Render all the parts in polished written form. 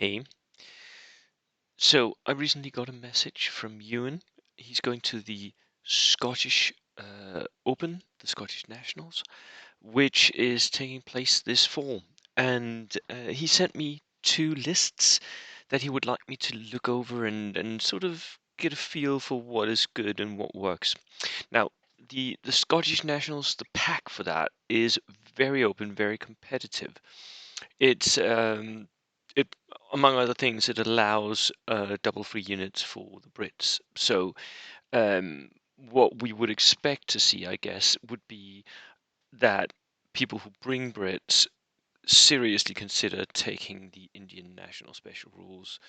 Hey, so I recently got a message from Euan. He's going to the Scottish Open, the Scottish Nationals, which is taking place this fall. And he sent me two lists that he would like me to look over and sort of get a feel for what is good and what works. Now, the Scottish Nationals, the pack for that is very open, very competitive. It's it among other things, it allows double free units for the Brits. So what we would expect to see, I guess, would be that people who bring Brits seriously consider taking the Indian national special rules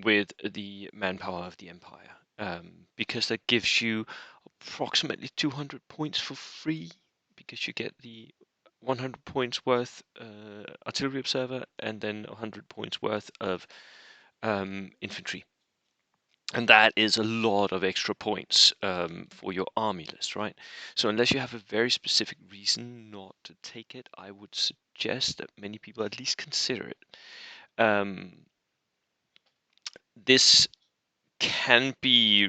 with the manpower of the Empire, because that gives you approximately 200 points for free, because you get the 100 points worth artillery observer and then 100 points worth of infantry. And that is a lot of extra points for your army list, right? So unless you have a very specific reason not to take it, I would suggest that many people at least consider it. This can be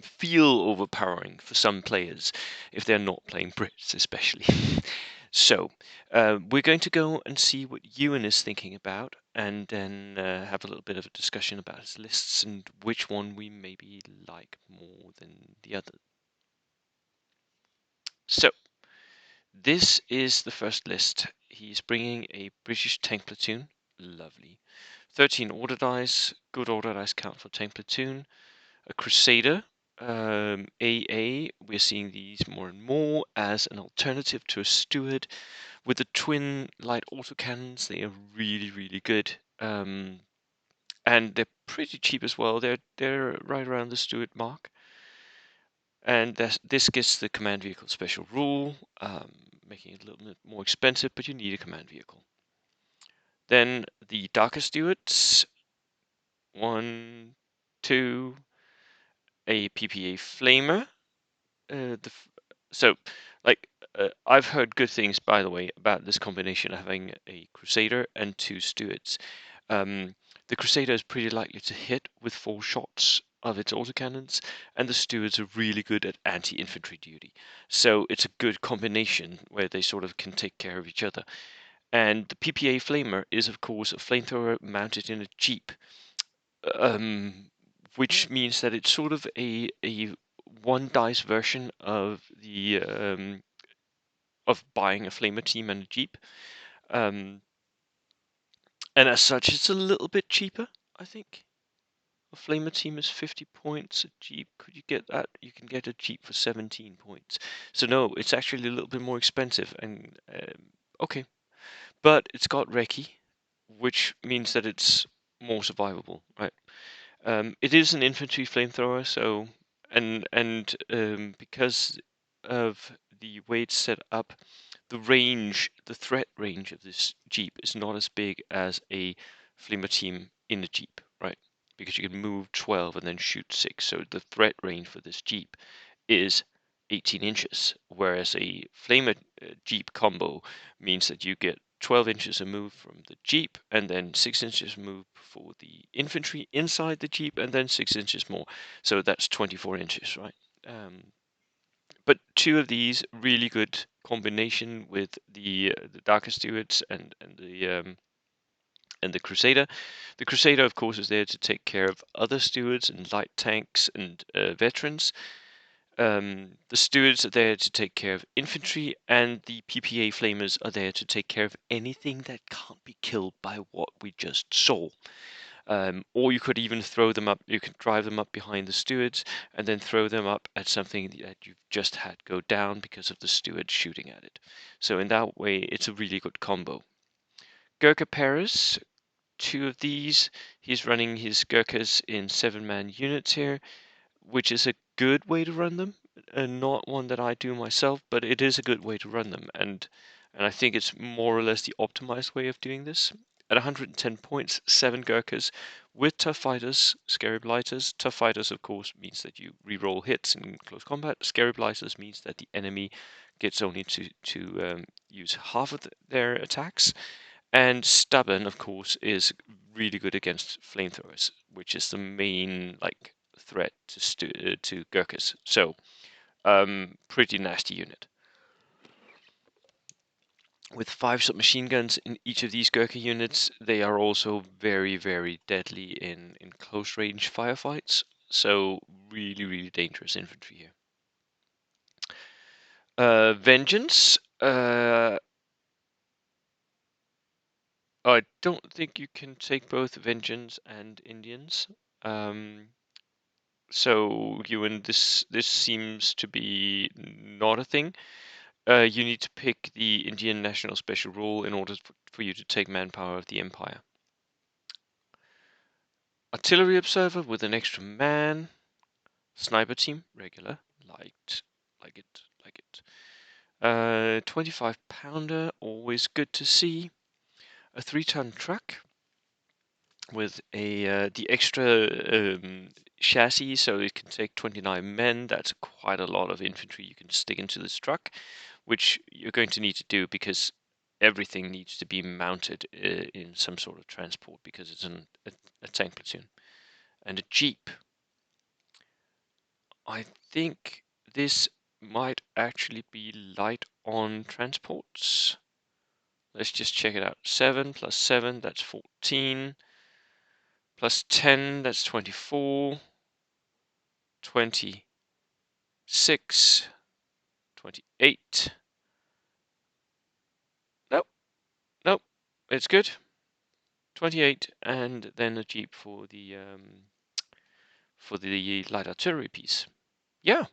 feel overpowering for some players if they're not playing Brits, especially. So, we're going to go and see what Ewan is thinking about, and then have a little bit of a discussion about his lists and which one we maybe like more than the other. So, this is the first list. He's bringing a British tank platoon. Lovely. 13 order dice, good order dice count for tank platoon. A Crusader, AA, we're seeing these more and more as an alternative to a Steward. With the twin light autocannons, they are really, really good. And they're pretty cheap as well. They're right around the Steward mark. And this gets the command vehicle special rule, making it a little bit more expensive, but you need a command vehicle. Then the Darker Stewards, 1, 2, a PPA Flamer. So, like, I've heard good things, by the way, about this combination of having a Crusader and two Stewards. The Crusader is pretty likely to hit with 4 shots of its autocannons, and the Stewards are really good at anti-infantry duty. So it's a good combination where they sort of can take care of each other. And the PPA Flamer is, of course, a flamethrower mounted in a Jeep, um, which means that it's sort of a one dice version of the of buying a flamer team and a Jeep. Um, and as such, it's a little bit cheaper, I think. A flamer team is 50 points. A Jeep, could you get that? You can get a Jeep for 17 points. So no, it's actually a little bit more expensive. And okay, but it's got Recce, which means that it's more survivable, right? It is an infantry flamethrower, so and because of the way it's set up, the threat range of this Jeep is not as big as a flamer team in a Jeep, right? Because you can move 12 and then shoot 6, so the threat range for this Jeep is 18 inches, whereas a flamer Jeep combo means that you get 12 inches of move from the Jeep, and then 6 inches move for the infantry inside the Jeep, and then 6 inches more. So that's 24 inches, right? But two of these really good combination with the Darker Stewards and the Crusader. The Crusader, of course, is there to take care of other stewards and light tanks and veterans. The stewards are there to take care of infantry, and the PPA flamers are there to take care of anything that can't be killed by what we just saw. Or you could even throw them up, you could drive them up behind the stewards and then throw them up at something that you've just had go down because of the steward shooting at it. So in that way, it's a really good combo. Gurkha Paris, two of these. He's running his Gurkhas in 7-man units here, which is a good way to run them, and not one that I do myself, but it is a good way to run them, and I think it's more or less the optimized way of doing this. At 110 points, 7 Gurkhas with tough fighters, scary blighters. Tough fighters, of course, means that you re-roll hits in close combat. Scary blighters means that the enemy gets only to use half of their attacks, And stubborn, of course, is really good against flamethrowers, which is the main like threat to Gurkhas. So pretty nasty unit. With 5 submachine guns in each of these Gurkha units, they are also very, very deadly in close range firefights. So really, really dangerous infantry here. Vengeance. I don't think you can take both Vengeance and Indians. So Euan, this seems to be not a thing. You need to pick the Indian National Special Rule in order for you to take manpower of the Empire. Artillery Observer with an extra man. Sniper team, regular. Liked. Like it. Like it. 25 pounder, always good to see. A 3-ton truck with the extra chassis, so it can take 29 men. That's quite a lot of infantry you can stick into this truck, which you're going to need to do because everything needs to be mounted in some sort of transport because it's a tank platoon. And a jeep. I think this might actually be light on transports. Let's just check it out. 7 plus 7, that's 14. Plus 10, that's 24. 26. 28. Nope, nope, it's good. 28, and then a jeep for the light artillery piece. Yeah.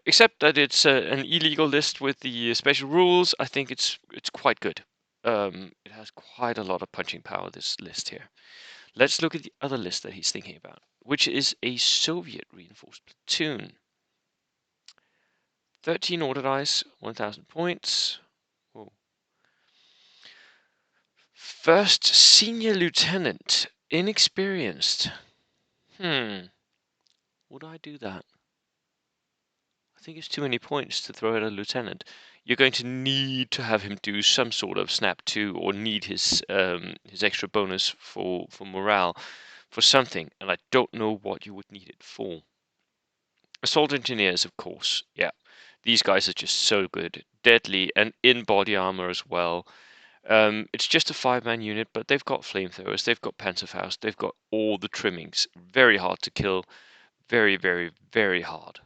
Except that it's an illegal list with the special rules. I think it's quite good. It has quite a lot of punching power, this list here. Let's look at the other list that he's thinking about, which is a Soviet reinforced platoon. 13 order dice, 1,000 points. Whoa. First senior lieutenant, inexperienced. Would I do that? I think it's too many points to throw at a lieutenant. You're going to need to have him do some sort of snap 2 or need his extra bonus for morale for something, and I don't know what you would need it for. Assault engineers, of course, yeah. These guys are just so good, deadly, and in body armor as well. It's just a 5-man unit, but they've got flamethrowers, they've got Panzerfaust, they've got all the trimmings. Very hard to kill, very, very, very hard.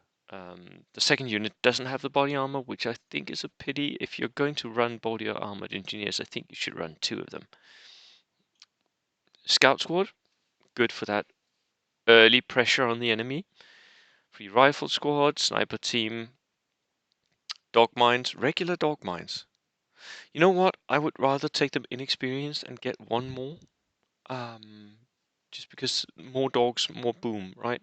The second unit doesn't have the body armor, which I think is a pity. If you're going to run body armored engineers, I think you should run 2 of them. Scout squad, good for that early pressure on the enemy. Free rifle squad, sniper team, dog mines, regular dog mines. You know what? I would rather take them inexperienced and get 1 more. Just because more dogs, more boom, right?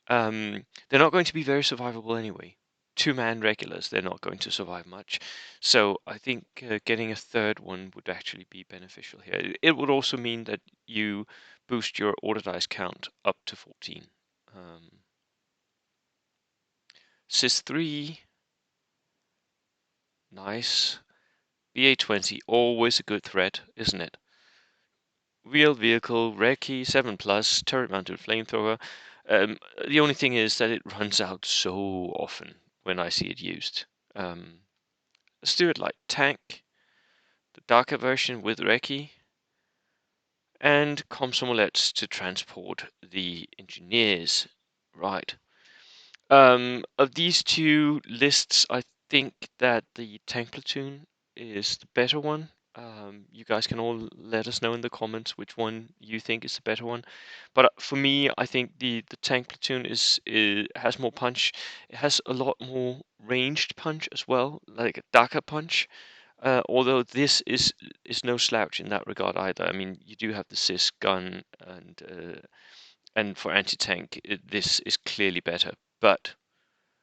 They're not going to be very survivable anyway. 2-man regulars, they're not going to survive much. So I think getting a 3rd one would actually be beneficial here. It would also mean that you boost your order dice count up to 14. Sys 3, nice. BA-20, always a good threat, isn't it? Wheeled vehicle, Recce, 7+, turret-mounted flamethrower. The only thing is that it runs out so often when I see it used. Let's do it like tank, the darker version with Recce, and Komsomolets to transport the engineers. Right. Of these 2 lists, I think that the tank platoon is the better one. You guys can all let us know in the comments which one you think is the better one. But for me, I think the tank platoon has more punch. It has a lot more ranged punch as well, like a Daka punch. Although this is no slouch in that regard either. I mean, you do have the Cis gun, and for anti-tank, this is clearly better. But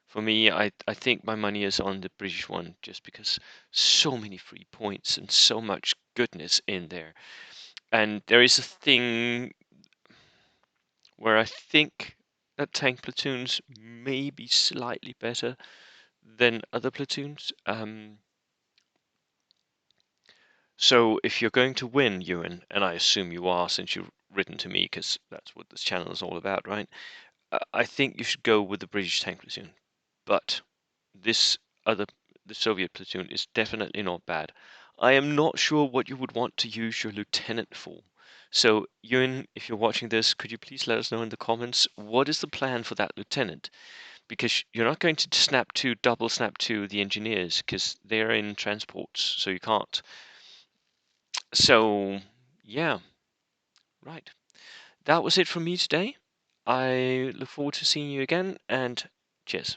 for me, I think my money is on the British one just because so many free points and so much goodness in there. And there is a thing where I think that tank platoons may be slightly better than other platoons. So if you're going to win, Ewan, and I assume you are since you've written to me, because that's what this channel is all about, right? I think you should go with the British tank platoon. But this other, the Soviet platoon, is definitely not bad. I am not sure what you would want to use your lieutenant for. So, Ewan, if you're watching this, could you please let us know in the comments what is the plan for that lieutenant? Because you're not going to double snap to the engineers, because they're in transports, so you can't. So, yeah, right. That was it from me today. I look forward to seeing you again, and cheers.